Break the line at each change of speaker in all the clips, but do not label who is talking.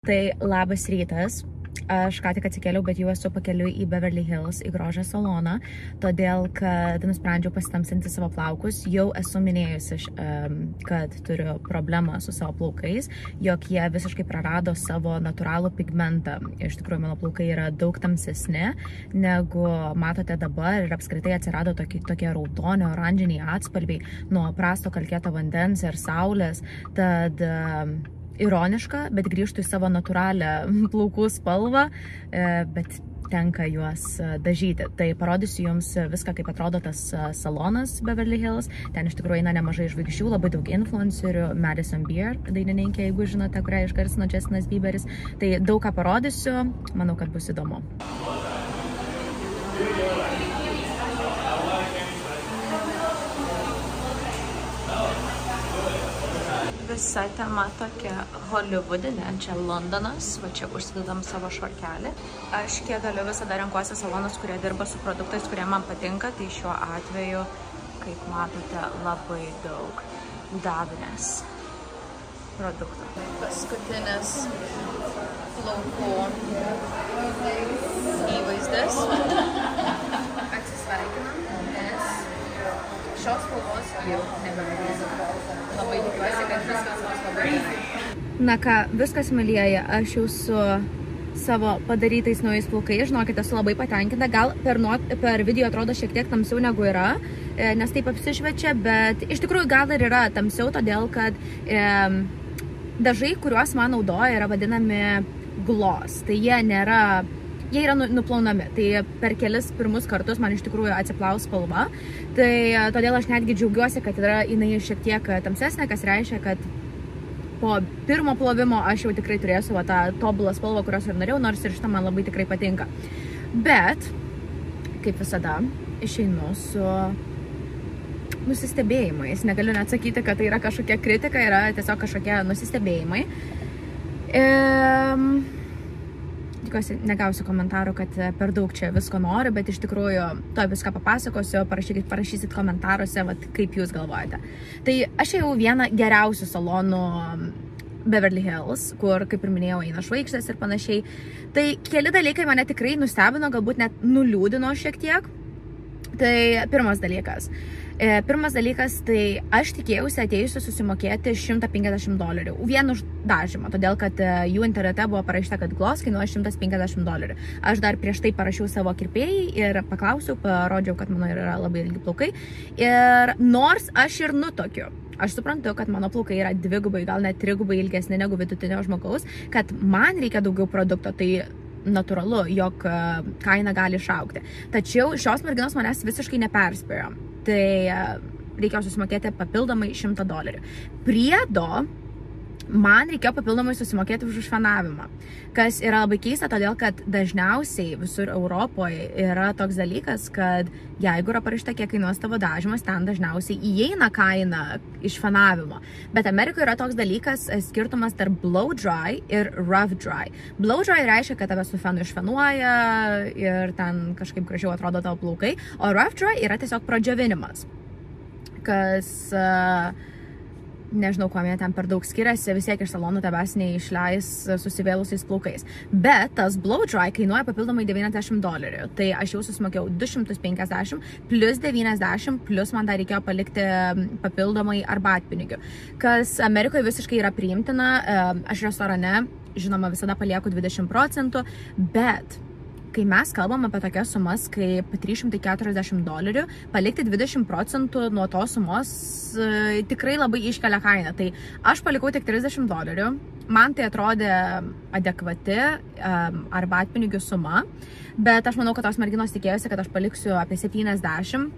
Tai labas rytas. Aš ką tik atsikėliau, bet jau esu pakeliui į Beverly Hills, į grožio saloną, todėl, kad nusprendžiau pasitamsinti savo plaukus. Jau esu minėjusi, kad turiu problemą su savo plaukais, jog jie visiškai prarado savo natūralų pigmentą. Iš tikrųjų, mano plaukai yra daug tamsesni, negu matote dabar, ir apskritai atsirado tokie raudoni, oranžiniai atspalviai nuo prasto kalkėto vandens ir saulės. Tad ironiška, bet grįžtų į savo natūralią plaukų spalvą, bet tenka juos dažyti. Tai parodysiu jums viską, kaip atrodo tas salonas Beverly Hills. Ten iš tikrųjų eina nemažai žvaigždžių, labai daug influencerių, Madison Beer, dainininkė, jeigu žinote, kurią išgarsino Justinas Bieberis. Tai daug ką parodysiu, manau, kad bus įdomu. Visa tema tokia hollywoodinė, čia Londonas, va čia užsidedam savo švarkelį. Aš kiek galiu visada renkuosi salonus, kurie dirba su produktais, kurie man patinka, tai šiuo atveju, kaip matote, labai daug Davinės produktų. Paskutinis plaukų įvaizdis. Atsisveikinam, nes šios spalvos jau nebematysime. Labai tikiuosi, kad viskas bus labai gerai. Na ką, viskas, mielieji, aš jau su savo padarytais naujais plaukais, žinokit, esu labai patenkinta. Gal per video atrodo šiek tiek tamsiau negu yra, nes taip apsišviečia, bet iš tikrųjų gal ir yra tamsiau, todėl kad dažai, kuriuos man naudoja, yra vadinami gloss. Tai jie yra nuplaunami. Tai per kelis pirmus kartus man iš tikrųjų atsiplaus spalva. Tai todėl aš netgi džiaugiuosi, kad jinai šiek tiek tamsesnė, kas reiškia, kad po pirmo plovimo aš jau tikrai turėsiu tą tobulą spalvą, kurios ir norėjau, nors ir šitą man labai tikrai patinka. Bet, kaip visada, išeinu su nusistebėjimais. Negaliu net sakyti, kad tai yra kažkokia kritika, yra tiesiog kažkokie nusistebėjimai. Tikiuosi, negausiu komentarų, kad per daug čia visko noriu, bet iš tikrųjų to viską papasakosiu, parašysit komentaruose, kaip jūs galvojate. Tai aš jau vieną geriausių salonų Beverly Hills, kur, kaip ir minėjau, eina žvaigždės ir panašiai. Tai keli dalykai mane tikrai nustebino, galbūt net nuliūdino šiek tiek. Tai pirmas dalykas, tai aš tikėjausi atėjusi susimokėti $150 vien už dažymą, todėl kad jų internete buvo parašyta, kad gloss kainuoja $150. Aš dar prieš tai parašiau savo kirpėjai ir paklausiau, parodžiau, kad mano yra labai ilgi plaukai. Ir nors aš ir nutokiu, aš suprantu, kad mano plaukai yra dvigubai, gal net trigubai ilgesni negu vidutinio žmogaus, kad man reikia daugiau produkto, tai natūralu, jog kaina gali išaugti. Tačiau šios merginos manęs visiškai neperspėjo. Tai reikėjo susimokėti papildomai $100. Priedo man reikėjo papildomai susimokėti už užfanavimą, kas yra labai keista, todėl kad dažniausiai visur Europoje yra toks dalykas, kad jeigu yra parašyta, kiek kainuos tavo dažymas, ten dažniausiai įeina kaina išfanavimo. Bet Amerikoje yra toks dalykas, skirtumas tarp blow dry ir rough dry. Blow dry reiškia, kad tave su fenu išfanuoja ir ten kažkaip gražiau atrodo tavo plaukai, o rough dry yra tiesiog pradžiovinimas, kas nežinau, kuo jie ten per daug skiriasi, vis tiek iš salonų tavęs neišleis susivėlusiais plaukais. Bet tas blow dry kainuoja papildomai $90. Tai aš jau susimokėjau $250 plus $90, plus man dar reikėjo palikti papildomai arbatpinigių. Kas Amerikoje visiškai yra priimtina, aš restorane, žinoma, visada palieku 20%, bet kai mes kalbam apie tokias sumas kaip $340, palikti 20% nuo tos sumos tikrai labai iškelia kainą. Tai aš palikau tik $30, man tai atrodė adekvati arbatpinigių suma, bet aš manau, kad tos merginos tikėjosi, kad aš paliksiu apie 70,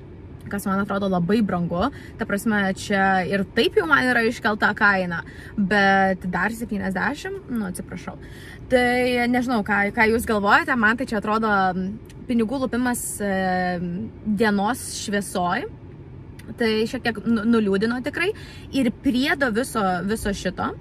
kas man atrodo labai brangu. Ta prasme, čia ir taip jau man yra iškelta kaina, bet dar 70, atsiprašau. Tai nežinau, ką jūs galvojate, man tai čia atrodo pinigų lupimas dienos šviesoj. Tai šiek tiek nuliūdino tikrai. Ir priedo viso šito,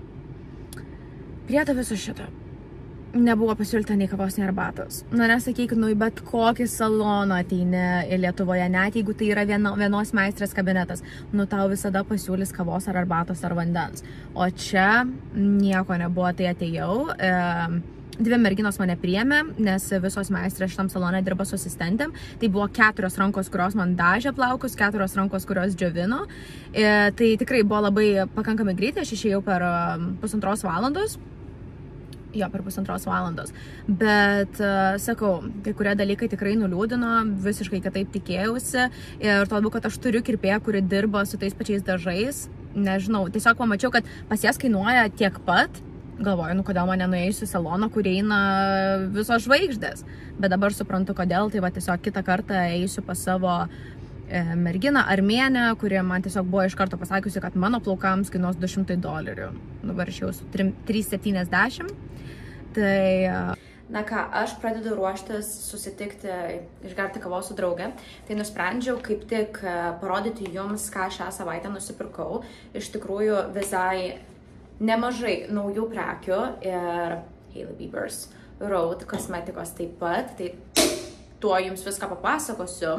nebuvo pasiūlyta nei kavos, nei arbatos. Nesakyk, į bet kokį saloną ateini Lietuvoje, net jeigu tai yra vienos meistrės kabinetas, tau visada pasiūlys kavos ar arbatos ar vandens. O čia nieko nebuvo, tai atėjau. Dvi merginos mane priėmė, nes visos meistrės šitam salone dirba su asistentėm. Tai buvo 4 rankos, kurios man dažė plaukus, 4 rankos, kurios džiovino. Tai tikrai buvo labai pakankamai greitai, aš išėjau per 1,5 valandos. Jo, per 1,5 valandos. Bet, sakau, kai kurie dalykai tikrai nuliūdino, visiškai kitaip tikėjausi. Ir tuo, kad aš turiu kirpėją, kuri dirba su tais pačiais dažais. Nežinau, tiesiog pamačiau, kad pas jas kainuoja tiek pat. Galvoju, kodėl man nenuėjusi į saloną, kur eina visos žvaigždės. Bet dabar suprantu, kodėl. Tai va, tiesiog kitą kartą eisiu pas savo merginą armėnę, kuri man tiesiog buvo iš karto pasakiusi, kad mano plaukams kainuos $200. Dabar aš jau su 370. Tai, na ką, aš pradedu ruoštis susitikti, išgerti kavos su drauge. Tai nusprendžiau kaip tik parodyti jums, ką šią savaitę nusipirkau. Iš tikrųjų visai nemažai naujų prekių ir Hailey Bieber's Road kosmetikos taip pat. Tai tuo jums viską papasakosiu.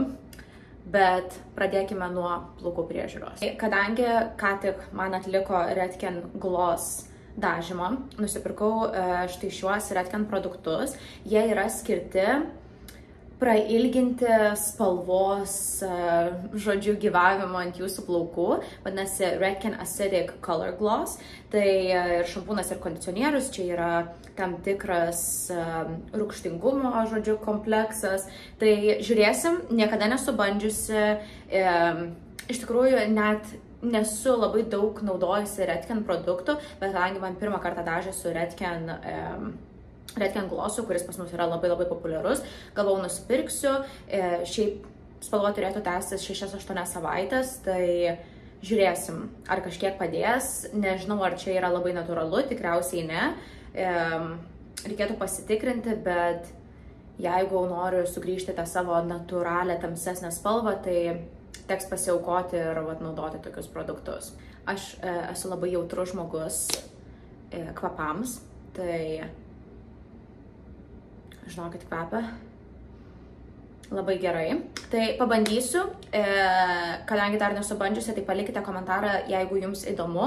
Bet pradėkime nuo plaukų priežiūros. Kadangi ką tik man atliko Redken Gloss dažymą, nusipirkau štai šiuos Redken produktus. Jie yra skirti prailginti spalvos, žodžiu, gyvavimo ant jūsų plaukų. Vadinasi Redken Acidic Color Gloss. Tai ir šampūnas, ir kondicionierius. Čia yra tam tikras rūgštingumo, žodžiu, kompleksas. Tai žiūrėsim, niekada nesu bandžiusi. Iš tikrųjų, net nesu labai daug naudojusi Redken produktų, bet kadangi man pirmą kartą dažė su Redken Glossu, kuris pas mus yra labai populiarus, galvau nusipirksiu. Šiaip spalva turėtų tęstis 6-8 savaitės, tai žiūrėsim, ar kažkiek padės. Nežinau, ar čia yra labai natūralu, tikriausiai ne. Reikėtų pasitikrinti, bet jeigu noriu sugrįžti tą savo natūralią tamsesnę spalvą, tai teks pasiaukoti ir naudoti tokius produktus. Aš esu labai jautrus žmogus kvapams, tai žinokit, kvepia labai gerai. Tai pabandysiu, kadangi dar nesu bandžiusi, tai palikite komentarą, jeigu jums įdomu,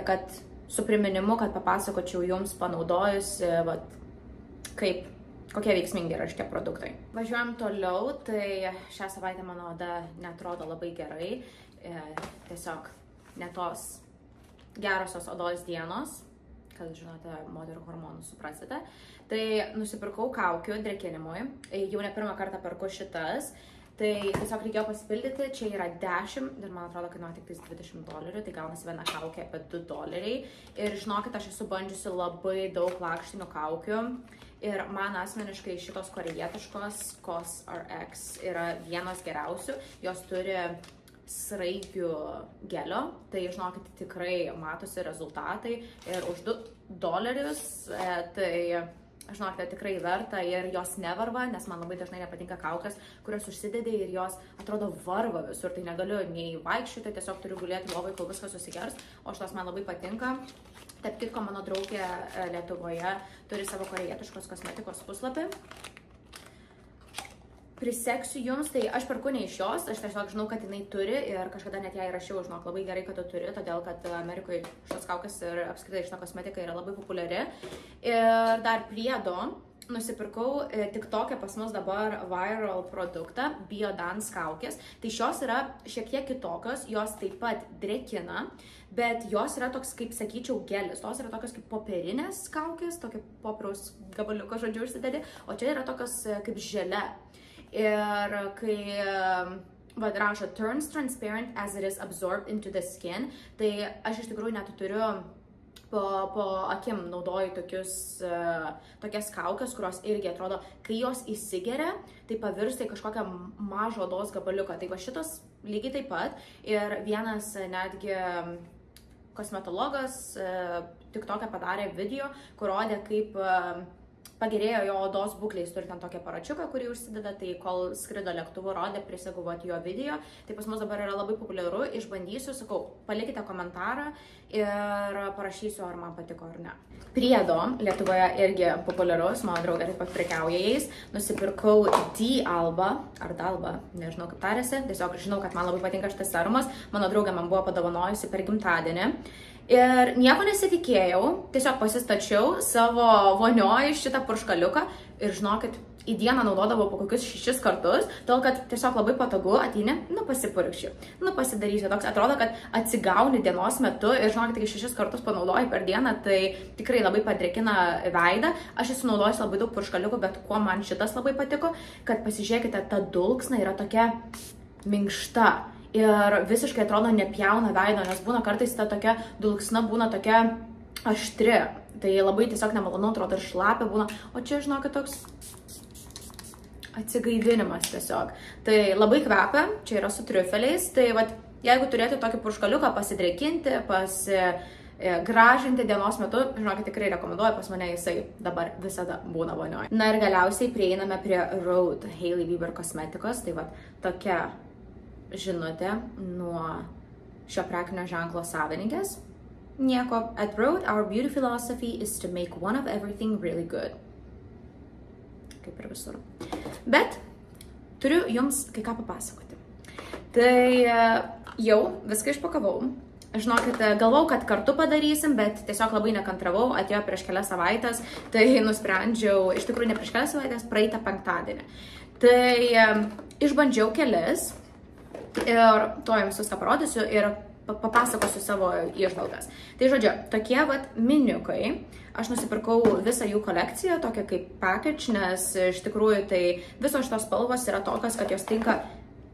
kad su priminimu, kad papasakočiau jums panaudojus, kokie veiksmingi yra šitie produktai. Važiuojam toliau, tai šią savaitę mano oda netrodo labai gerai. Tiesiog ne tos gerosios odos dienos, kad žinote, moterų hormonus suprasite. Tai nusipirkau kaukių drėkinimui. Jau ne pirmą kartą perku šitas. Tai tiesiog reikėjo pasipildyti. Čia yra 10 ir man atrodo, kainuoja tik $20. Tai gaunasi viena kaukė apie $2. Ir žinokit, aš esu bandžiusi labai daug lakštinių kaukių. Ir man asmeniškai šitos korejietiškos COSRX yra vienas geriausių. Jos turi sraigių gelio, tai žinokit, tikrai matosi rezultatai. Ir už $2, tai žinokite, tikrai verta ir jos nevarva, nes man labai dažnai nepatinka kaukės, kurios užsidedi ir jos atrodo varva visur, tai negaliu nei vaikščioti, tiesiog turiu gulėti lovai, kol viskas susigers, o šitos man labai patinka. Taip kitko, mano draugė Lietuvoje turi savo korejietiškos kosmetikos puslapį. Priseksiu jums, tai aš perku ne iš jos, aš tiesiog žinau, kad jinai turi ir kažkada net ją įrašiau, žinok, labai gerai, kad tu turi, todėl kad Amerikoje šios kaukės ir apskritai šita kosmetika yra labai populiari. Ir dar priedo nusipirkau TikTok'e pas mus dabar viral produktą, Biodance kaukės. Tai šios yra šiek tiek kitokios, jos taip pat drėkina, bet jos yra toks, kaip sakyčiau, gelis. Tos yra tokios kaip popierinės kaukės, tokia popieriaus gabaliuko, žodžiu, užsidedi, o čia yra tokios kaip želė. Ir kai rašo turns transparent as it is absorbed into the skin, tai aš iš tikrųjų net turiu po akim naudoju tokias kaukės, kurios irgi atrodo, kai jos įsigeria, tai pavirsta į kažkokią mažą odos gabaliuką. Tai va šitos lygiai taip pat. Ir vienas netgi kosmetologas TikTok'e padarė video, kur rodė, kaip pagerėjo jo odos būklė, jis turi ten tokią aparačiuką, kurį užsideda, tai kol skrido lėktuvu rodė, priseguvot jo video, tai pas mus dabar yra labai populiaru, išbandysiu, sakau, palikite komentarą ir parašysiu, ar man patiko ar ne. Priedo Lietuvoje irgi populiarus, mano draugė taip pat prekiauja jais, nusipirkau D-Alba, ar Dalba, nežinau kaip tarėsi, tiesiog žinau, kad man labai patinka šitas serumas, mano draugė man buvo padovanojusi per gimtadienį. Ir nieko nesitikėjau, tiesiog pasistačiau savo vonioj šitą purškaliuką ir žinokit, į dieną naudodavau po kokius 6 kartus, tol kad tiesiog labai patogu ateini, pasipurkščiu, pasidarysiu. Toks atrodo, kad atsigauni dienos metu ir žinokit, tik 6 kartus panaudoji per dieną, tai tikrai labai padrėkina veidą. Aš esu naudojus labai daug purškaliukų, bet kuo man šitas labai patiko, kad pasižiūrėkite, ta dulksna yra tokia minkšta. Ir visiškai atrodo nepjauna veido, nes būna kartais ta tokia dulksna būna tokia aštri. Tai labai tiesiog nemalonu, atrodo ir šlapia būna. O čia, žinokit, toks atsigaivinimas tiesiog. Tai labai kvepia, čia yra su triufeliais. Tai vat, jeigu turėtų tokį purškaliuką pasidrėkinti, gražinti dienos metu, žinokit, tikrai rekomenduoju, pas mane jisai dabar visada būna vonioj. Na ir galiausiai prieiname prie Rhode Hailey Bieber kosmetikos. Tai vat, tokia žinutė nuo šio prekinio ženklo savininkės. Nieko. At Rhode, our beauty philosophy is to make one of everything really good. Kaip ir visur. Bet turiu jums kai ką papasakoti. Tai jau viską išpakavau. Žinokit, galvau, kad kartu padarysim, bet tiesiog labai nekantravau, atėjo prieš kelias savaitės, tai nusprendžiau, iš tikrųjų ne prieš kelias savaitės, praeitą penktadienį. Tai išbandžiau kelis. Ir to jums viską parodysiu ir papasakosiu savo įžvalgas. Tai žodžiu, tokie vat miniukai, aš nusipirkau visą jų kolekciją, tokią kaip package, nes iš tikrųjų tai visos šitos spalvos yra tokios, kad jos tinka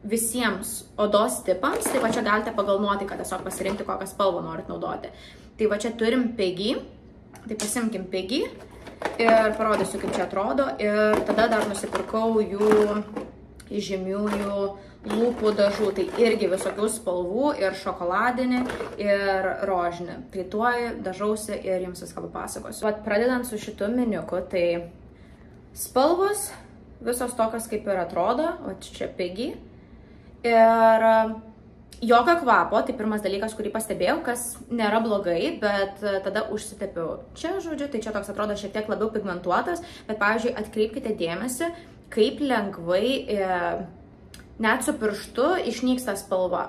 visiems odos tipams, tai va čia galite pagal nuotaiką tiesiog pasirinkti, kokią spalvą norit naudoti. Tai va čia turim Piggy, tai pasimkim Piggy ir parodysiu, kaip čia atrodo, ir tada dar nusipirkau jų žymiųjų lūpų dažų, tai irgi visokių spalvų, ir šokoladinį, ir rožinį. Tai tuoj dažausi ir jums viską papasakosiu. Vat pradedant su šitu miniuku, tai spalvos visos tokios kaip ir atrodo, o čia Piggy. Ir jokio kvapo, tai pirmas dalykas, kurį pastebėjau, kas nėra blogai, bet tada užsitepiau. Čia, žodžiu, tai čia toks atrodo šiek tiek labiau pigmentuotas, bet, pavyzdžiui, atkreipkite dėmesį, kaip lengvai net su pirštu išnyksta spalva.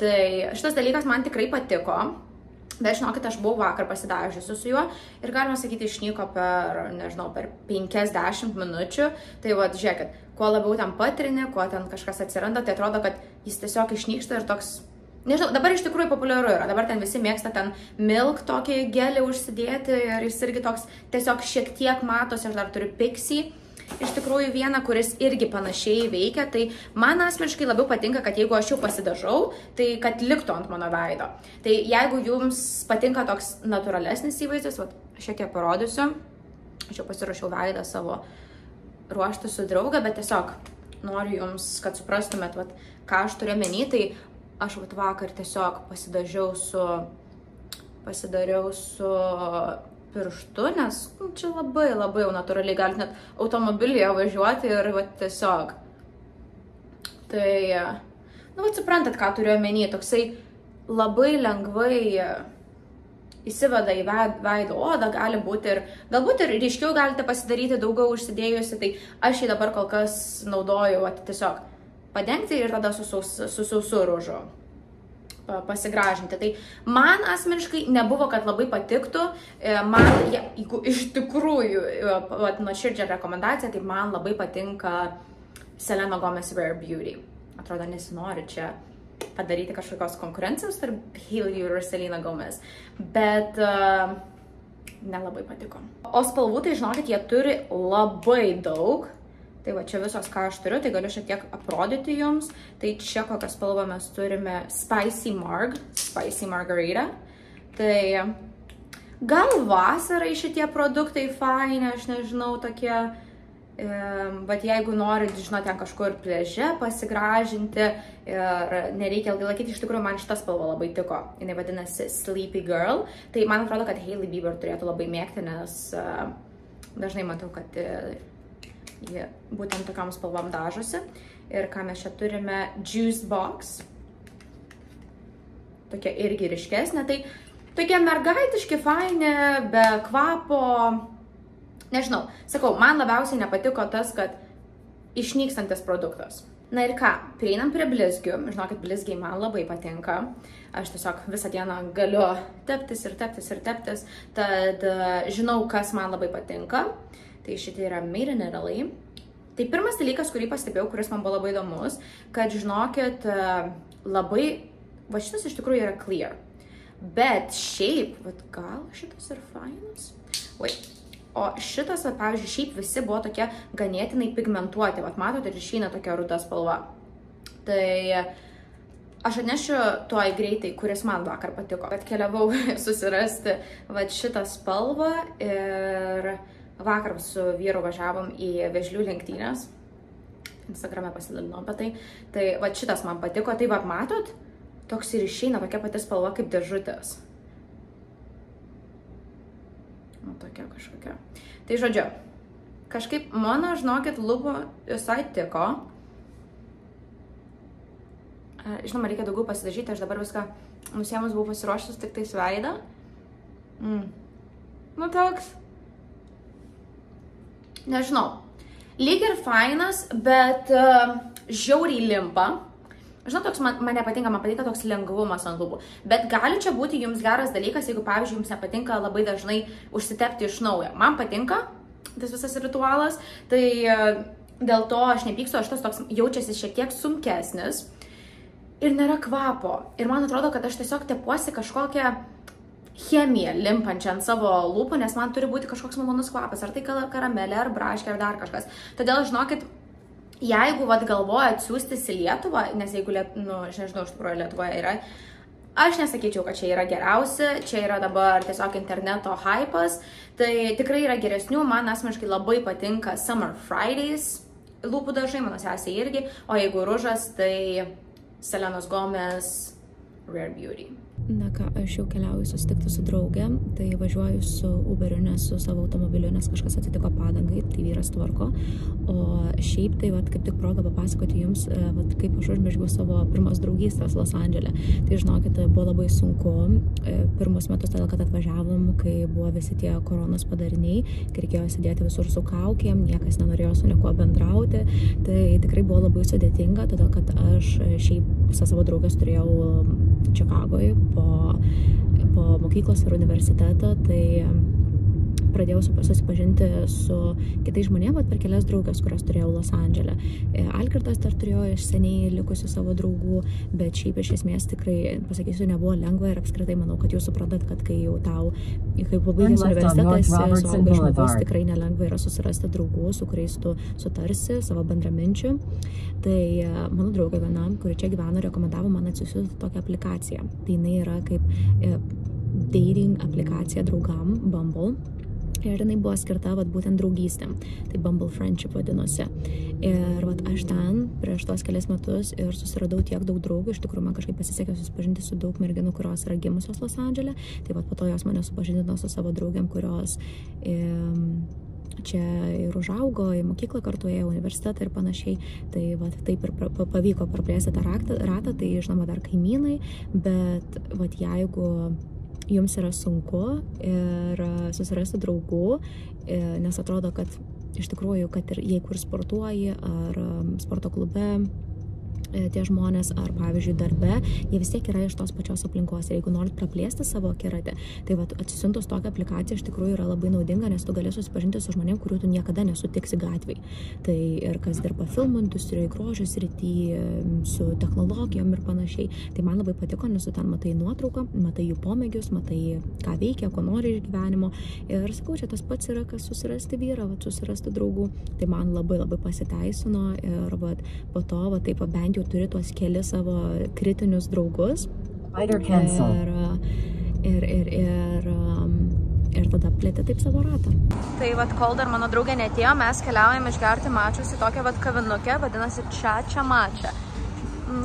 Tai šitas dalykas man tikrai patiko, bet žinokit, aš buvau vakar pasidažiusi su juo ir galima sakyti išnyko per, nežinau, per 50 minučių. Tai va, žiūrėkit, kuo labiau ten patrini, kuo ten kažkas atsiranda, tai atrodo, kad jis tiesiog išnyksta ir toks, nežinau, dabar iš tikrųjų populiaru yra, dabar ten visi mėgsta ten milk tokį gelį užsidėti ir jis irgi toks tiesiog šiek tiek matosi, aš dar turiu Pixie. Iš tikrųjų vieną, kuris irgi panašiai veikia, tai man asmeniškai labiau patinka, kad jeigu aš jau pasidažau, tai kad liktų ant mano veido. Tai jeigu jums patinka toks natūralesnis įvaizdis, aš šiek tiek parodysiu, aš jau pasirašiau veidą savo ruošti su drauga, bet tiesiog noriu jums, kad suprastumėt, ką aš turiu omeny, tai aš vakar tiesiog pasidariau su pirštu, nes čia labai jau natūraliai galite net automobilyje važiuoti ir tiesiog. Tai, suprantat, ką turiu omeny, toksai labai lengvai įsiveda į veido odą, gali būti ir, galbūt ir ryškiau galite pasidaryti daugiau užsidėjusi, tai aš jį dabar kol kas naudoju tiesiog padengti ir tada su sausu ružu pasigražinti. Tai man asmeniškai nebuvo, kad labai patiktų, jeigu iš tikrųjų nuoširdžią rekomendaciją, tai man labai patinka Selena Gomez Rare Beauty. Atrodo, nesinori čia padaryti kažkokios konkurencijos tarp Hailey ir Selena Gomez, bet nelabai patiko. O spalvų, tai žinokit, jie turi labai daug. Tai va, čia visos, ką aš turiu, tai galiu šiek tiek aprodyti jums. Tai čia kokią spalvą mes turime Spicy Margarita. Tai gal vasarai šitie produktai faini, aš nežinau, tokie. Bet jeigu norit, žinot, ten kažkur pliaže pasigražinti ir nereikia ilgai laikyti, iš tikrųjų man šita spalva labai tiko. Jinai vadinasi Sleepy Girl. Tai man atrodo, kad Hailey Bieber turėtų labai mėgti, nes dažnai matau, kad jie būtent tokiam spalvom dažosi. Ir ką mes čia turime, Juice Box. Tokia irgi ryškesnė. Tai tokie mergaitiški, faini, be kvapo. Nežinau, sakau, man labiausiai nepatiko tas, kad išnykstantis produktas. Na ir ką, prieinam prie blizgių. Žinokit, blizgiai man labai patinka. Aš tiesiog visą dieną galiu teptis ir teptis ir teptis. Tad žinau, kas man labai patinka. Tai šitie yra Made in Italy. Tai pirmas dalykas, kurį pastebėjau, kuris man buvo labai įdomus, kad žinokit, labai, va šitas iš tikrųjų yra clear. Bet šiaip, gal šitas ir fainas? O šitas, pavyzdžiui, šiaip visi buvo tokie ganėtinai pigmentuoti. Vat matote, ir išeina tokia ruda spalva. Tai aš atnešiu tuoj greitai, kuris man vakar patiko. Atkeliavau susirasti vat šitą spalvą ir vakar su vyru važiavom į vėžlių lenktynės. Instagrame pasidalinom apie tai. Tai vat šitas man patiko. Tai vat matot, toks ir išeina tokia pati spalva kaip dėžutės. Tokia kažkokia. Tai žodžiu, kažkaip mano, žinokit, lūpų visai tiko. Žinoma, reikia daugiau pasidažyti, aš dabar viską nusėmus buvau pasiruošęs tik tais veidą. Nu toks. Nežinau. Lyg ir fainas, bet žiauriai limpa. Žinau, toks man patinka toks lengvumas ant lūpų. Bet gali čia būti jums geras dalykas, jeigu, pavyzdžiui, jums nepatinka labai dažnai užsitepti iš naujo. Man patinka tas visas ritualas, tai dėl to aš nepykstu, aš tas toks jaučiasi šiek tiek sunkesnis ir nėra kvapo. Ir man atrodo, kad aš tiesiog tepuosi kažkokią chemiją limpančią ant savo lūpų, nes man turi būti kažkoks malonus kvapas, ar tai karamelė, ar braškė, ar dar kažkas. Todėl, žinokit, jeigu galvojat siųstis į Lietuvą, nes jeigu, aš nežinau, iš tikrųjų Lietuvoje yra, aš nesakyčiau, kad čia yra geriausia, čia yra dabar tiesiog interneto hypas, tai tikrai yra geresnių, man asmeniškai labai patinka Summer Fridays lūpų dažai, mano sesė irgi, o jeigu ružas, tai Selenos Gomez Rare Beauty.
Na ką, aš jau keliauju susitikti su draugė, tai važiuoju su Uberiu, ne su savo automobiliu, nes kažkas atsitiko padangai, tai vyras tvarko. O šiaip tai kaip tik proga papasakoti jums, kaip aš užmezgiau savo pirmas draugystės Los Andžele. Tai žinokit, buvo labai sunku pirmus metus, todėl kad atvažiavom, kai buvo visi tie koronos padariniai, kai reikėjo sėdėti visur su kaukėm, niekas nenorėjo su niekuo bendrauti. Tai tikrai buvo labai sudėtinga, todėl kad aš šiaip visą savo draugės turėjau Čikagoje po mokyklos ir universiteto, tai pradėjau susipažinti su kitais žmonėmis per kelias draugas, kurias turėjau Los Andžele. Algirdas dar turėjo iš seniai likusių savo draugų, bet šiaip iš esmės tikrai, pasakysiu, nebuvo lengva ir apskritai manau, kad jūs suprantat, kad kai jau tau, kai pabaigęs universitetą esi suaugęs žmogus, tikrai nelengva yra susirasti draugų, su kuriais tu sutarsi savo bendraminčių. Tai mano draugė viena, kuri čia gyveno, rekomendavo man atsisiųsti tokią aplikaciją. Tai jinai yra kaip dating aplikacija draugam, Bumble. Ir jinai buvo skirta būtent draugystėm, tai Bumble Friendship vadinosi. Ir aš ten prieš tos kelias metus ir susiradau tiek daug draugų, iš tikrųjų man kažkaip pasisekė susipažinti su daug merginų, kurios yra gimusios Los Andžele, tai po to jos mane supažindino su savo draugėm, kurios čia ir užaugo, į mokyklą kartu ėjo, universitetą ir panašiai, tai taip ir pavyko praplėsti tą ratą, tai žinoma dar kaimynai, bet jeigu jums yra sunku ir susirasti draugų, nes atrodo, kad iš tikrųjų, kad ir jeigu ir sportuoji ar sporto klube, tie žmonės, ar pavyzdžiui darbe, jie vis tiek yra iš tos pačios aplinkos. Ir jeigu norit praplėsti savo akiratį, tai atsisiuntus tokią aplikaciją iš tikrųjų yra labai naudinga, nes tu galėsi susipažinti su žmonėm, kurių tu niekada nesutiksi gatvėj. Tai ir kas dirba filmų industrijoje, grožio srityje, su technologijom ir panašiai. Tai man labai patiko, nes tu ten matai nuotrauką, matai jų pomėgius, matai, ką veikia, ko nori iš gyvenimo. Ir sakau, čia tas pats yra, kas susirasti vyrą, susirasti draugų. Tai man labai pasiteisino ir po to taip bent jau turi tuos keli savo kritinius draugus ir tada plėti taip savo ratą.
Tai kol dar mano draugė netėjo, mes keliaujame išgerti mačius į tokią kavinukę, vadinasi Čia Mačia.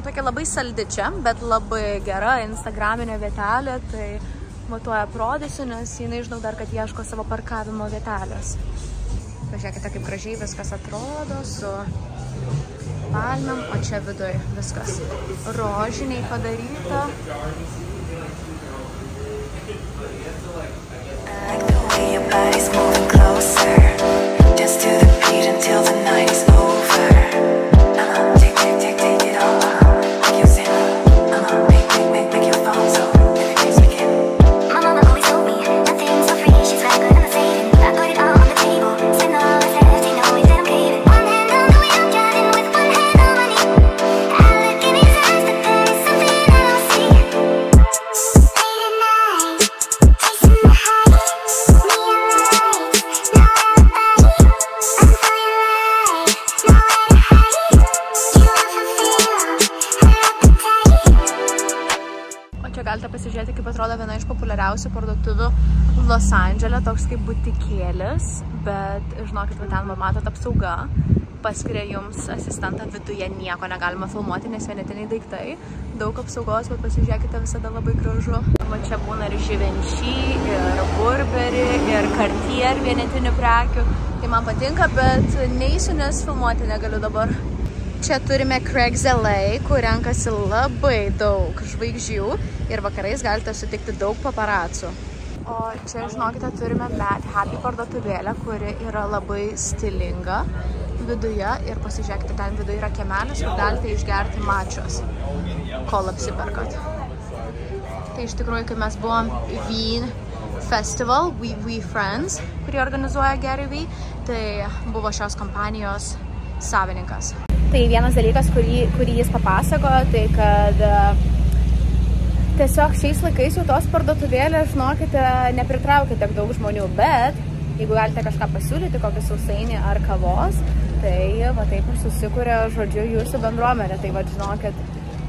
Tokia labai saldi čia, bet labai gera instagraminė vietelė, tai tuo aprodysiu, nes jinai žinau dar, kad ieško savo parkavimo vietelės. Pažiūrėkite, kaip gražiai viskas atrodo su palmėm, o čia viduj viskas rožiniai padaryta. Galite pasižiūrėti, kaip atrodo viena iš populiariausių parduotuvių Los Andžele, toks kaip butikėlis, bet žinokit, ten matot apsauga, paskiria jums asistentą viduje, nieko negalima filmuoti, nes vienetiniai daiktai, daug apsaugos, bet pasižiūrėkite, visada labai gražu. Va čia būna ir Givenchy, ir Burberry, ir Cartier vienetinių prekių, tai man patinka, bet neįsiu, nes filmuoti negaliu dabar. Čia turime Craig's LA, kur renkasi labai daug žvaigždžių ir vakarais galite sutikti daug paparacų. O čia, žinokite, turime Mad Happy parduotuvėlę, kuri yra labai stilinga viduje ir pasižiūrėkite, ten viduje yra kiemelis, kur galite išgerti mačios, kol apsiperkat. Tai iš tikrųjų, kai mes buvom Wien Festival, We Friends, kurį organizuoja Gary Vee, tai buvo šios kompanijos savininkas. Tai vienas dalykas, kurį jis papasakojo, tai kad tiesiog šiais laikais jau tos parduotuvėlės, žinokite, nepritraukia tiek daug žmonių, bet jeigu galite kažką pasiūlyti, kokį sausainį ar kavos, tai va taip ir susikuria, žodžiu, jūsų bendruomenė. Tai va, žinokit,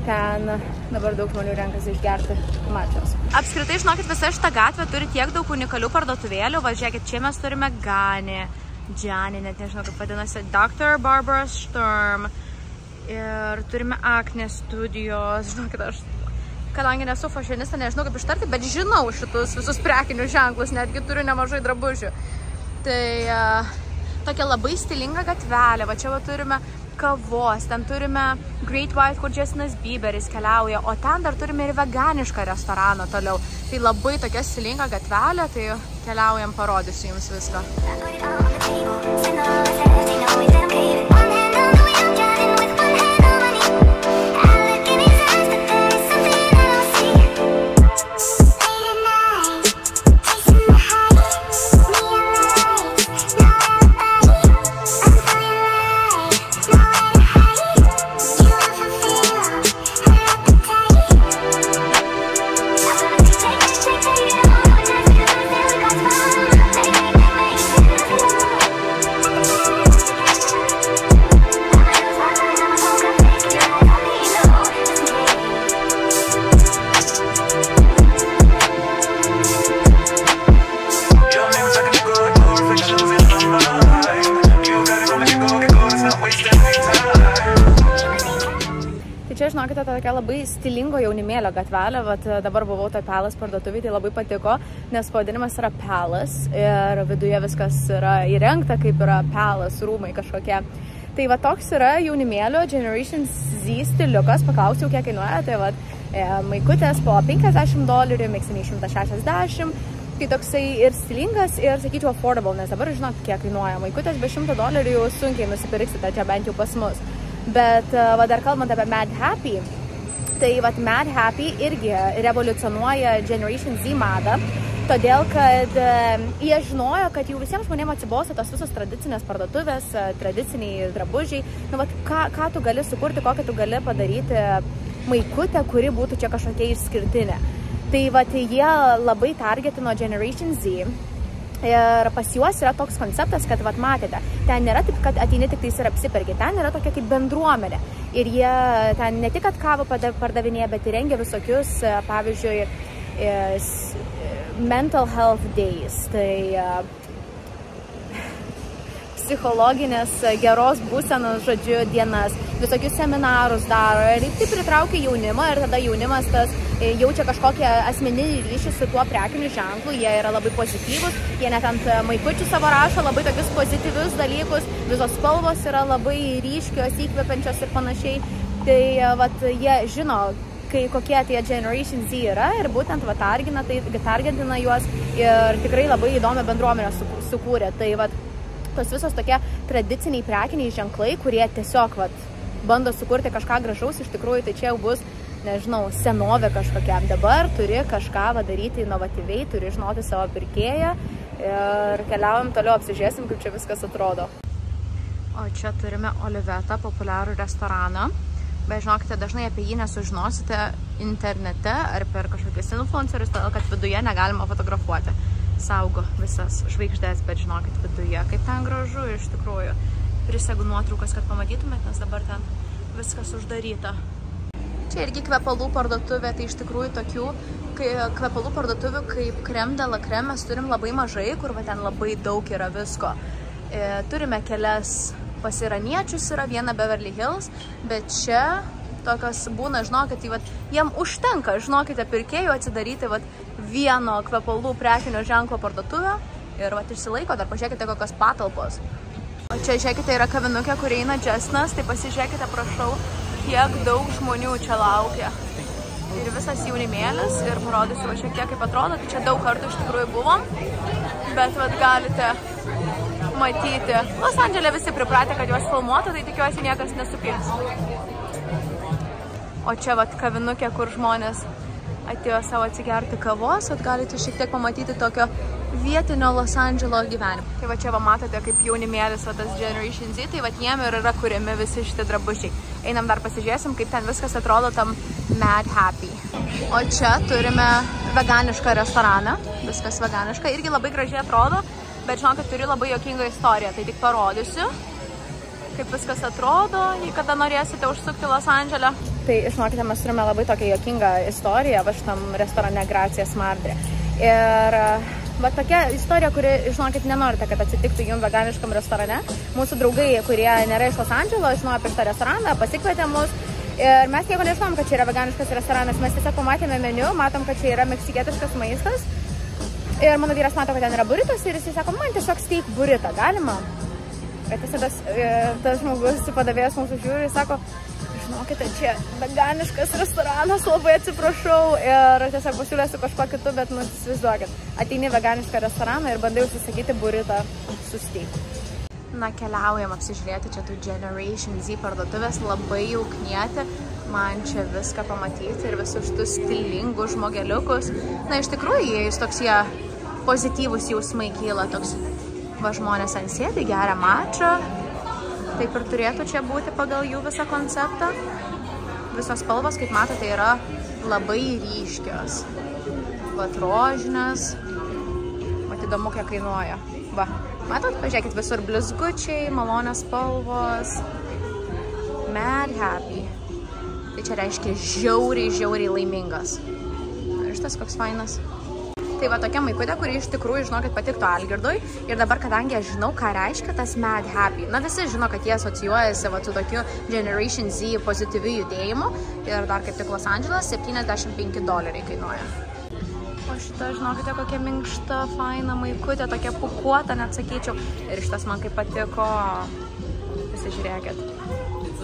ten dabar daug žmonių renkasi išgerti mačios. Apskritai, žinokit, visa šita gatvė turi tiek daug unikalių parduotuvėlių. Va, žiūrėkit, čia mes turime Ganį, Gianni, net nežinau, kaip vadinasi, Dr. Barbara Sturm ir turime Acne Studios. Žinokit, aš, kadangi nesu fashionista, nežinau kaip ištarti, bet žinau šitus visus prekinius ženklus, netgi turiu nemažai drabužių. Tai tokia labai stilinga gatvelė, va čia va turime kavos, ten turime Great White, kur Justinas Bieberis keliauja, o ten dar turime ir veganišką restoraną toliau. Tai labai tokia stilinga gatvelė, tai keliaujam, parodysiu jums viską. Žinokite, tokia labai stilingo jaunimėlio gatvelė, vat dabar buvau toj Palace parduotuvėj, tai labai patiko, nes pavadinimas yra Palace ir viduje viskas yra įrengta, kaip yra Palace rūmai kažkokie. Tai va toks yra jaunimėlio Generation Z stiliukas, paklausiau, kiek kainuoja, tai va maikutės po $50, miksiniai 160, tai toksai ir stilingas ir, sakyčiau, affordable, nes dabar žinot, kiek kainuoja maikutės, be $100 jau sunkiai nusipirksite čia bent jau pas mus. Bet va, dar kalbant apie Mad Happy, tai va, Mad Happy irgi revoliucionuoja Generation Z madą, todėl kad jie žinojo, kad jau visiems žmonėms atsibosta tos visos tradicinės parduotuvės, tradiciniai drabužiai. Nu, va, ką tu gali sukurti, kokią tu gali padaryti maikutę, kuri būtų čia kažkokia išskirtinė. Tai va, jie labai targetino Generation Z. Ir pas juos yra toks konceptas, kad, vat, matėte, ten nėra tik, kad ateini tik tais ir apsiperki, ten yra tokia kaip bendruomenė. Ir jie ten ne tik, kad kavą pardavinėja, bet ir rengia visokius, pavyzdžiui, mental health days. Tai psichologinės geros būsenos, žodžiu, dienas, visokius seminarus daro ir tai pritraukia jaunimą ir tada jaunimas tas jaučia kažkokią asmeninį ryšį su tuo prekiniu ženklu, jie yra labai pozityvus, jie net ant maikučių savo rašo labai tokius pozityvius dalykus, visos spalvos yra labai ryškios, įkvepiančios ir panašiai, tai vat, jie žino, kokie tie Generation Z yra ir būtent targetina juos ir tikrai labai įdomią bendruomenę sukūrė. Tai vat, tos visos tokie tradiciniai prekiniai ženklai, kurie tiesiog bando sukurti kažką gražaus, iš tikrųjų tai čia jau bus, nežinau, senovė kažkokiam. Dabar turi kažką daryti inovatyviai, turi žinoti savo pirkėją ir keliaujam toliau, apsižiūrėsim, kaip čia viskas atrodo. O čia turime Olivetą, populiarų restoraną. Bet žinokite, dažnai apie jį nesužinosite internete ar per kažkokius influencerius, todėl kad viduje negalima fotografuoti. Saugo visas žvaigždės, bet žinokit viduje, kaip ten gražu, iš tikrųjų. Prisegu nuotraukas, kad pamatytumėt, nes dabar ten viskas uždaryta. Čia irgi kvepalų parduotuvė, tai iš tikrųjų tokių kvepalų parduotuvių kaip Crème de la Crème mes turim labai mažai, kur ten labai daug yra visko. Turime kelias pas iraniečius yra, viena Beverly Hills, bet čia tokios būna, žinokit, jiem užtenka, žinokite, pirkėjų atsidaryti vieno kvepalų prekinio ženklo parduotuvę ir išsilaiko, dar pažiūrėkite kokios patalpos. O čia, žiūrėkite, yra kavinukė, kur eina Džesnas, tai pasižiūrėkite, prašau, kiek daug žmonių čia laukia. Ir visas jaunimėlis ir parodysiu šiek tiek kaip atrodo, tai čia daug kartų iš tikrųjų buvom, bet galite matyti. Los Andžele visi pripratę, kad juos filmuotų, tai tikiuosi niekas nesupyks. O čia kavinukė, kur žmonės atėjo savo atsigerti kavos, galite šiek tiek pamatyti tokio vietinio Los Andželo gyvenimo. Tai čia matote, kaip jaunimėlis, tas Generation Z, tai jiem ir yra kuriami visi šitie drabužiai. Einam dar pasižiūrėsim, kaip ten viskas atrodo tam Mad Happy. O čia turime veganišką restoraną, viskas veganiška, irgi labai gražiai atrodo. Bet žinokit, turiu labai juokingą istoriją, tai tik parodysiu, kaip viskas atrodo, jei kada norėsite užsukti Los Andžele. Tai, žinokite, mes turime labai tokią juokingą istoriją šitam restorane Gracia Smardrė. Ir tokia istorija, kuri, žinokit, nenorite, kad atsitiktų jums veganiškam restorane. Mūsų draugai, kurie nėra iš Los Andželo, žinojo apie šitą restoraną, pasikvietė mus. Ir mes nieko nežinom, kad čia yra veganiškas restoranas, mes tiesiog pamatėme meniu, matom, kad čia yra meksikietiškas maistas. Ir mano vyras mato, kad ten yra buritos ir jis sako, man tiesiog steak buritą, galima? Bet tas žmogus padavėjas mūsų žiūri ir sako, žinokite, čia veganiškas restoranas, labai atsiprašau. Ir tiesiog pasiūlėsiu kažko kitu, bet įsivaizduokit, ateini veganišką restoraną ir bandai užsisakyti buritą su steak. Na, keliaujam apsižiūrėti čia tų Generation Z parduotuvės, labai jauknieti. Man čia viską pamatyti ir visus šitus stilingus žmogeliukus. Na, iš tikrųjų, jais toks jie pozityvus jausmai kyla, toks žmonės ant sėdi, geria mačą. Taip ir turėtų čia būti pagal jų visą konceptą. Visos spalvos, kaip matote, yra labai ryškios. Rožinės. Mat įdomu, kiek kainuoja. Va, matot, pažiūrėkit, visur blizgučiai, malonios spalvos. Mad Happy. Tai čia reiškia žiauriai laimingas. Ir šitas koks fainas. Tai va tokia maikutė, kuri iš tikrųjų, žinokit, patiktų Algirdui. Ir dabar, kadangi aš žinau, ką reiškia tas Mad Happy. Na, visi žino, kad jie asocijuojasi su tokiu Generation Z pozityviu judėjimu. Ir dar kaip tik Los Andželas $75 kainuoja. O šita, žinokite, kokia minkšta, faina maikutė, tokia pukuota, net sakyčiau. Ir šitas man kaip patiko. Pasižiūrėkit.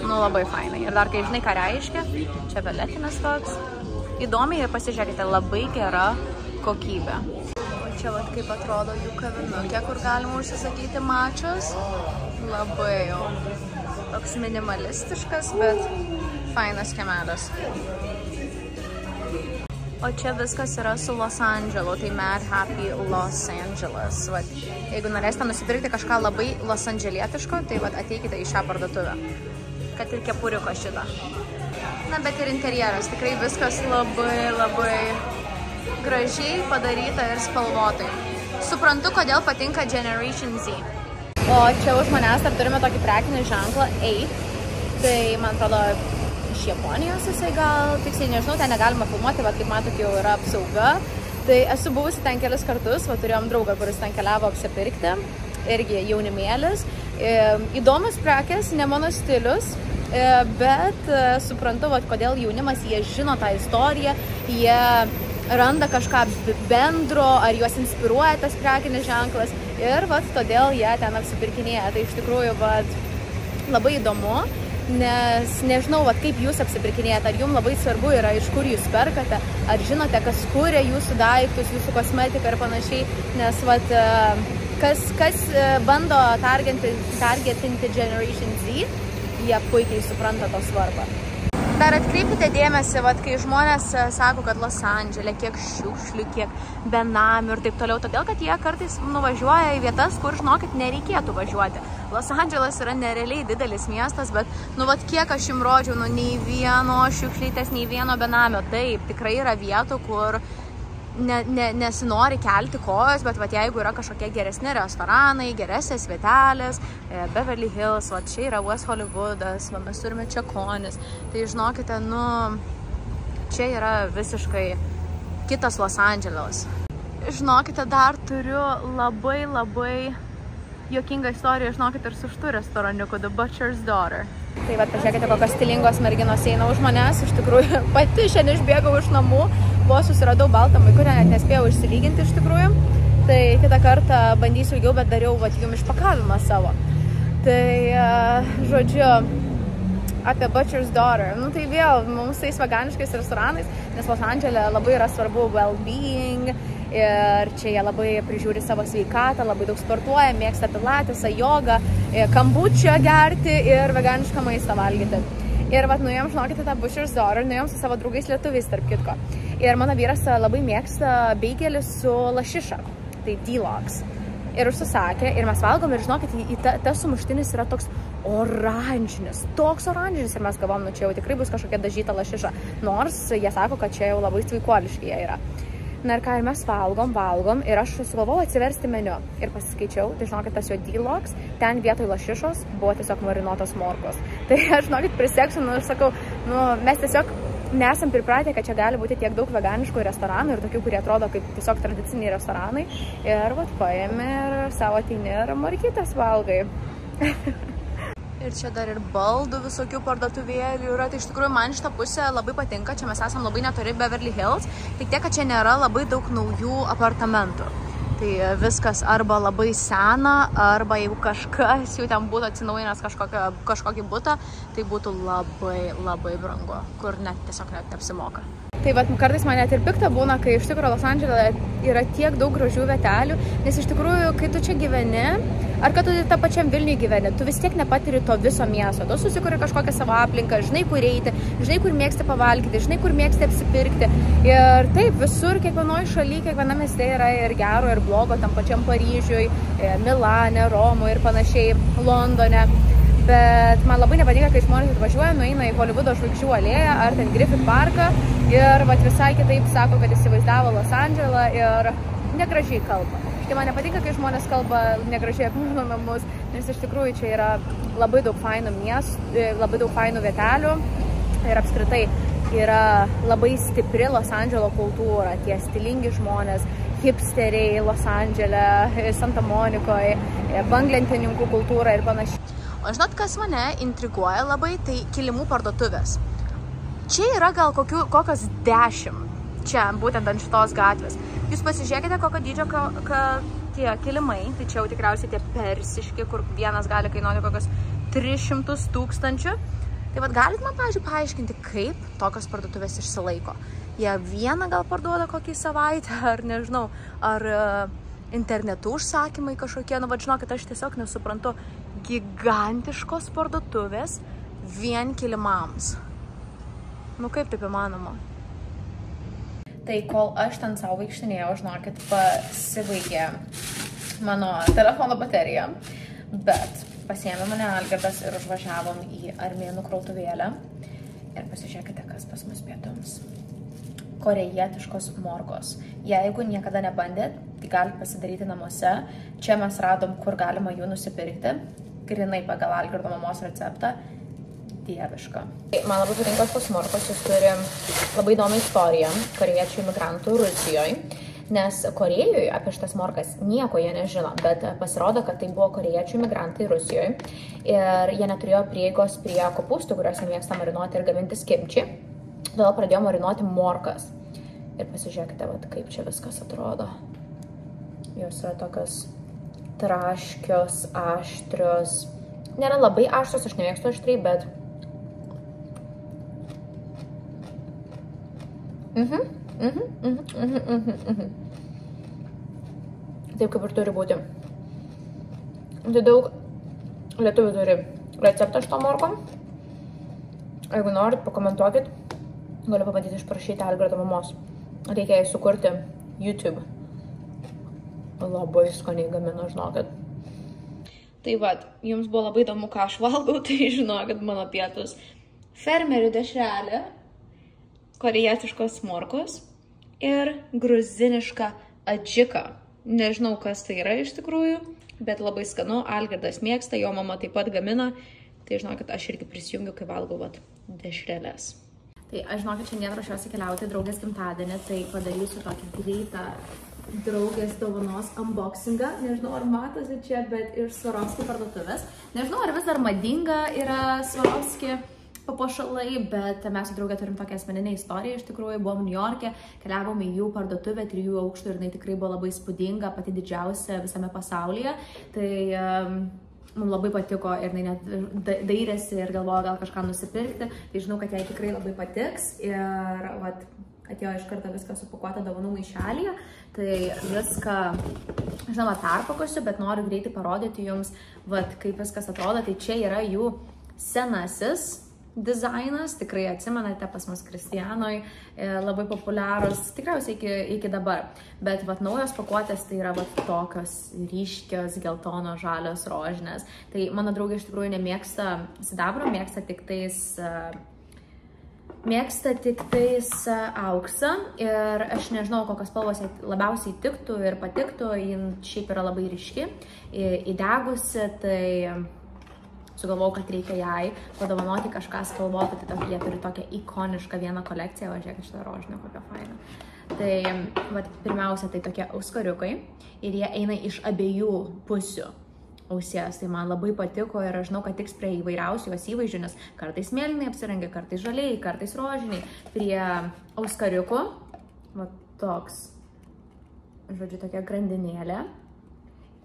Nu, labai fainai. Ir dar, kai žinai, ką reiškia, čia veletinas toks. Įdomiai ir pasižiūrėkite, labai gera kokybė. O čia vat kaip atrodo jų kavinukė, kur galima užsisakyti mačius. Labai jau toks minimalistiškas, bet fainas kiemelis. O čia viskas yra su Los Andželu, tai Mad Happy Los Angeles. Vat, jeigu norėsite nusipirkti kažką labai Los Andželietiško, tai vat, ateikite į šią parduotuvę. Kad ir kepuriuko šitą. Na, bet ir interjeras. Tikrai viskas labai gražiai padaryta ir spalvotai. Suprantu, kodėl patinka Generation Z. O čia už manęs dar turime tokį prekinį ženklą Eight. Tai, man atrodo, iš Japonijos jisai gal, tiksliai nežinau, ten negalima filmuoti, bet kaip matot, jau yra apsauga. Tai esu buvusi ten kelis kartus, va turėjom draugą, kuris ten keliavo apsipirkti. Irgi jaunimėlis. Įdomus prekės, ne mano stilius, bet suprantu, kodėl jaunimas, jie žino tą istoriją, jie randa kažką bendro, ar juos inspiruoja tas prekinis ženklas ir todėl jie ten apsipirkinėja. Tai iš tikrųjų labai įdomu, nes nežinau, kaip jūs apsipirkinėjate, ar jums labai svarbu yra, iš kur jūs perkate, ar žinote, kas kuria jūsų daiktus, jūsų kosmetiką ir panašiai, nes kas bando targetinti Generation Z, jie puikiai supranta to svarbą. Dar atkreipkite dėmesį, kai žmonės sako, kad Los Andžele kiek šiukšlių, kiek benamių ir taip toliau, todėl, kad jie kartais nuvažiuoja į vietas, kur, žinokit, nereikėtų važiuoti. Los Andželas yra nerealiai didelis miestas, bet, kiek aš jums rodžiau, nei vieno šiukšlytės, nei vieno benamio. Taip, tikrai yra vietų, kur nesinori kelti kojos, bet jeigu yra kažkokie geresni restoranai, geresnės vietelės, Beverly Hills, čia yra West Hollywoodas, mes turime čia Konis, tai žinokite, čia yra visiškai kitas Los Andželas. Žinokite, dar turiu labai juokingą istoriją, žinokite, ir su šitų restoraniuku, The Butcher's Daughter. Tai pažiūrėkite, kokios stilingos merginos eina už manęs, iš tikrųjų, pati šiandien išbėgau iš namų, susiradau baltą maikutę, net nespėjau išsilyginti iš tikrųjų, tai kitą kartą bandysiu ilgiau, bet dariau jums išpakavimą savo. Tai, žodžiu, apie Butcher's Daughter, tai vėl mums tais veganiškais restoranais, nes Los Andžele labai yra svarbu well-being, ir čia jie labai prižiūri savo sveikatą, labai daug sportuoja, mėgsta pilatesą, jogą, kambučią gerti ir veganišką maistą valgyti. Ir nuėjom, žinokite, tą Butcher's Daughter, nuėjom su savo draugais lietuviais, tarp kitko. Ir mano vyras labai mėgsta beigelį su lašiša, tai D-Logs. Ir užsisakė, ir mes valgom, ir žinokit, tas sumuštinis yra toks oranžinis, ir mes galvom, čia jau tikrai bus kažkokia dažyta lašiša, nors jie sako, kad čia jau labai sveikuoliški jie yra. Na ir ką, ir mes valgom, ir aš sugalvojau atsiversti meniu ir pasiskaičiau, tai žinokit, tas jo D-Logs, ten vietoj lašišos buvo tiesiog marinuotos morkos. Tai aš, žinokit, priseksiu, ir sakau, mes tiesiog nesam pripratę, kad čia gali būti tiek daug veganiškų restoranų ir tokių, kurie atrodo kaip tiesiog tradiciniai restoranai. Ir paėmė ir savo ateini ir morkytės valgai. Ir čia dar ir baldų visokių parduotuvėlių yra. Tai iš tikrųjų man šitą pusę labai patinka. Čia mes esam labai netoli Beverly Hills. Tik tiek, kad čia nėra labai daug naujų apartamentų. Tai viskas arba labai sena, arba jeigu kažkas jau ten būtų atsinaujinęs kažkokį butą, tai būtų labai brangu, kur tiesiog net neapsimoka. Tai kartais man net ir pikta būna, kai iš tikrųjų Los Andžele yra tiek daug gražių vietelių, nes iš tikrųjų, kai tu čia gyveni, ar kad tu tą pačiam Vilniui gyveni, tu vis tiek nepatiri to viso miesto, tu susikuri kažkokią savo aplinką, žinai, kur eiti, žinai, kur mėgsti pavalgyti, žinai, kur mėgsti apsipirkti. Ir taip, visur, kiekvienoje šalyje, kiekviename mieste yra ir gero, ir blogo, tam pačiam Paryžiui, Milane, Romoje ir panašiai, Londone. Bet man labai nepatinka, kai žmonės atvažiuoja, nueina į Hollywoodo žvaigždžių alėją ar ten Griffith parką ir visai kitaip sako, kad įsivaizdavo Los Andželą ir negražiai kalba. Tai man nepatinka, kai žmonės kalba negražiai apie mano namus, nes iš tikrųjų čia yra labai daug fainų miestų, labai daug fainų vietelių ir apskritai yra labai stipri Los Andželo kultūra, tie stilingi žmonės, hipsteriai Los Andžele, Santa Monikoje, banglentininkų kultūra ir panašiai. O žinot, kas mane intriguoja labai, tai kilimų parduotuvės. Čia yra gal kokios 10, čia būtent ant šitos gatvės. Jūs pasižiūrėkite, kokio dydžio tie kilimai, tai čia jau tikriausiai tie persiški, kur vienas gali kainuoti kokios 300 000. Tai galit man, pavyzdžiui, paaiškinti, kaip tokios parduotuvės išsilaiko. Jie vieną gal parduoda kokį savaitę, ar nežinau, ar internetu užsakymai kažkokie, žinokit, aš tiesiog nesuprantu, gigantiškos parduotuvės vien kilimams. Kaip taip įmanoma? Tai kol aš ten savo vaikštinėjau, žinokit, pasibaigė mano telefono baterija, bet pasiėmė mane Algirdas ir užvažiavom į armėnų krautuvėlę. Ir pasižiūrėkite, kas pas mus pietums. Korejietiškos morkos. Jeigu niekada nebandėt, tai galite pasidaryti namuose. Čia mes radom, kur galima jų nusipirkti. Grinai pagal Algirdo mamos receptą. Dieviška. Man labai patinka tos morkos, jis turi labai įdomią istoriją korejiečių imigrantų Rusijoje. nes Korėjoje apie šitas morkas nieko jie nežino, bet pasirodo, kad tai buvo korėjiečių migrantai Rusijoje ir jie neturėjo prieigos prie kopūstų, kuriuos jie mėgsta marinuoti ir gaminti kimči, todėl pradėjo marinuoti morkas. Ir pasižiūrėkite, vat, kaip čia viskas atrodo. Jos yra tokios traškios, aštrios. Nėra labai aštrios, aš nemėgstu aštriai, bet taip kaip ir turi būti. Tai daug lietuvių turi receptą šito morkom. Jeigu norit, pakomentuokit. Galiu pabandyti išprašyti Algirdo mamos. Reikia jai sukurti YouTube. Labai skaniai gamina, žinokit. Tai vat, jums buvo labai įdomu, ką aš valgau, tai žinokit mano pietus. Fermerių dešrelė, korėjietiškos morkos ir gruziniška adžika. Nežinau, kas tai yra iš tikrųjų, bet labai skanu. Algirdas mėgsta, jo mama taip pat gamina. Tai žinokit, aš irgi prisijungiu, kai valgau vat, dešrelės. Tai aš žinokit, šiandien ruošiuosi keliauti draugės gimtadienį, tai padarysiu tokį greitą draugės dovanos unboxingą. Nežinau, ar matosi čia, bet iš Swarovski parduotuvės. Nežinau, ar vis dar madinga yra Swarovski papuošalai, bet mes su draugė turim tokią asmeninę istoriją. Iš tikrųjų, buvom New York'e, keliavom į jų parduotuvę 3 aukštų ir jinai tikrai buvo labai spūdinga, pati didžiausia visame pasaulyje. Tai mums labai patiko ir jinai net dairėsi ir galvojo gal kažką nusipirkti. Tai žinau, kad jai tikrai labai patiks ir vat, atėjo iš karto viską supakuota dovanų maišelyje. Tai viską, žinoma, perpakosiu, bet noriu greitai parodyti jums, vat, kaip viskas atrodo. Tai čia yra jų senasis dizainas, tikrai atsimenate pas mus Kristianoj, labai populiarus, tikriausiai iki dabar. Bet vat, naujos pakuotės tai yra vat, tokios ryškios, geltono, žalios, rožinės. Tai mano draugė iš tikrųjų nemėgsta sidabro, mėgsta tik tais auksą ir aš nežinau, kokios spalvos labiausiai tiktų ir patiktų, jin šiaip yra labai ryški, įdegusi, tai sugalvojau, kad reikia jai padovanoti kažką spalvotą, tai jie turi tokią ikonišką vieną kolekciją, va žiūrėk, šitą rožinę, kokią fainą. Tai vat, pirmiausia, tai tokie auskariukai ir jie eina iš abiejų pusių ausies, tai man labai patiko ir aš žinau, kad tiks prie įvairiausių jos įvaizdžių, nes kartais mėlynai apsirengia, kartais žaliai, kartais rožiniai. Prie auskariukų, va toks, žodžiu, tokia grandinėlė.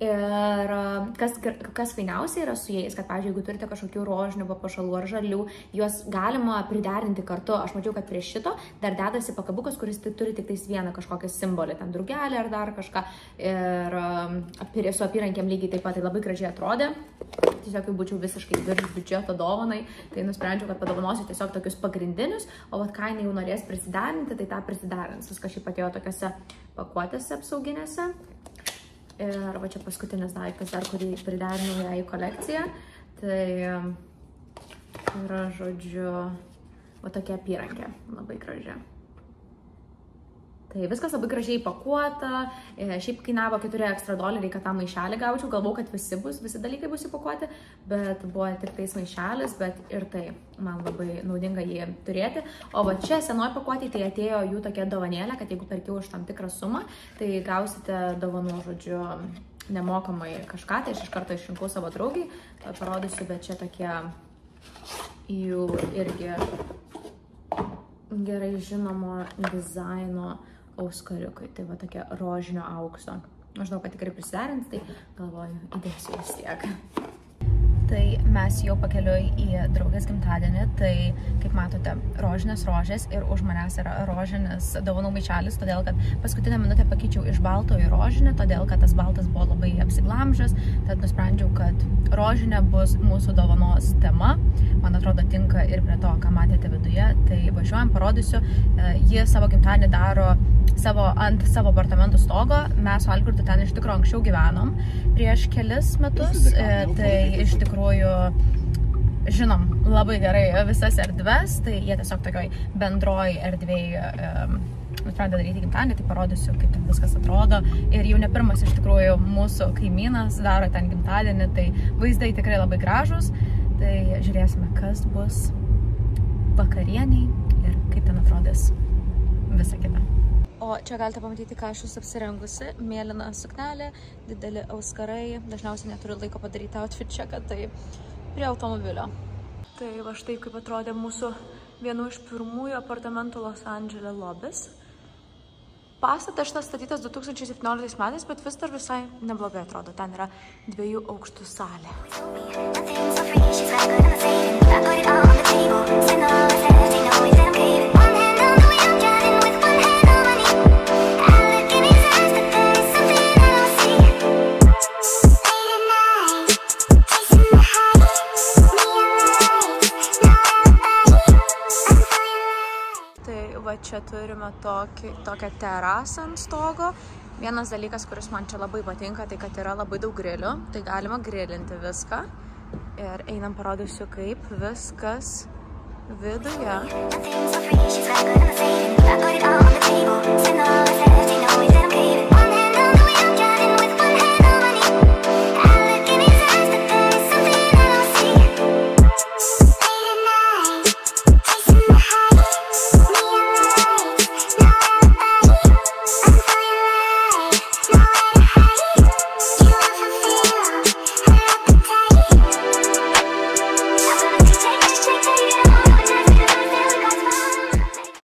Ir kas fainiausia yra su jais, kad, pavyzdžiui, jeigu turite kažkokių rožinių papuošalų ar žalių, juos galima priderinti kartu. Aš mačiau, kad prie šito dar dedasi pakabukas, kuris turi tik tais vieną kažkokią simbolį, ten drugelį ar dar kažką. Ir su apyrankėm lygiai taip pat tai labai gražiai atrodė. Tiesiog jau būčiau visiškai virš biudžeto dovanai, tai nusprendžiau, kad padovanosiu tiesiog tokius pagrindinius, o vat ką jinai jau norės prisiderinti, tai tą prisiderins. Viskas šiaip atėjo tokiose pakuotėse apsauginėse. Ir va čia paskutinis daiktas dar, kurį priderinau ją į kolekciją. Tai yra, žodžiu, va tokia apyrankė, labai graži. Tai viskas labai gražiai įpakuota, šiaip kainavo $4 ekstra, kad tą maišelį gaučiau, galvau, kad visi dalykai bus įpakuoti, bet buvo tik tais maišelis, bet ir tai man labai naudinga jį turėti. O va čia senoji pakuotė, tai atėjo jų tokia dovanėlė, kad jeigu perkiau už tam tikrą sumą, tai gausite dovanų, žodžiu, nemokamai kažką, tai aš iš karto išrinkau savo draugai, parodysiu, bet čia tokie jų irgi gerai žinomo dizaino auskariukai, tai va tokia rožinio aukso. Aš žinau, kad tikrai prisiderins, tai galvoju, įdėsiu vis tiek. Tai mes jau pakeliui į draugės gimtadienį, tai kaip matote, rožinės rožės ir už manęs yra rožinis dovanų maišelis, todėl kad paskutinę minutę pakeičiau iš balto į rožinį, todėl kad tas baltas buvo labai apsiglamžęs, tad nusprendžiau, kad rožinė bus mūsų dovanos tema. Man atrodo, tinka ir prie to, ką matėte viduje. Tai važiuojam, parodysiu. Ji savo gimtadienį daro ant savo apartamentų stogo. Mes su Algirdu ten iš tikrųjų anksčiau gyvenom prieš kelis metus. Tai iš tikrųjų žinom labai gerai visas erdves. Tai jie tiesiog tokioj bendroj erdvėj nusprendė daryti gimtadienį, tai parodysiu, kaip ten viskas atrodo. Ir jau ne pirmas iš tikrųjų mūsų kaimynas daro ten gimtadienį, tai vaizdai tikrai labai gražus. Tai žiūrėsime, kas bus vakarieniai ir kaip ten atrodys visa kita. O čia galite pamatyti, ką aš esu apsirengusi. Mėlyna suknelė, dideli auskarai. Dažniausiai neturiu laiko padaryti outfit checką, tai prie automobilio. Tai va štai kaip atrodė mūsų vienu iš pirmųjų apartamentų Los Andžele lobis. Pastatas šitas statytas 2017 metais, bet vis dar visai neblogai atrodo. Ten yra 2 aukštų salė. Čia turime tokią terasą ant stogo. Vienas dalykas, kuris man čia labai patinka, tai kad yra labai daug grilių. Tai galima grilinti viską. Ir einam parodysiu, kaip viskas viduje.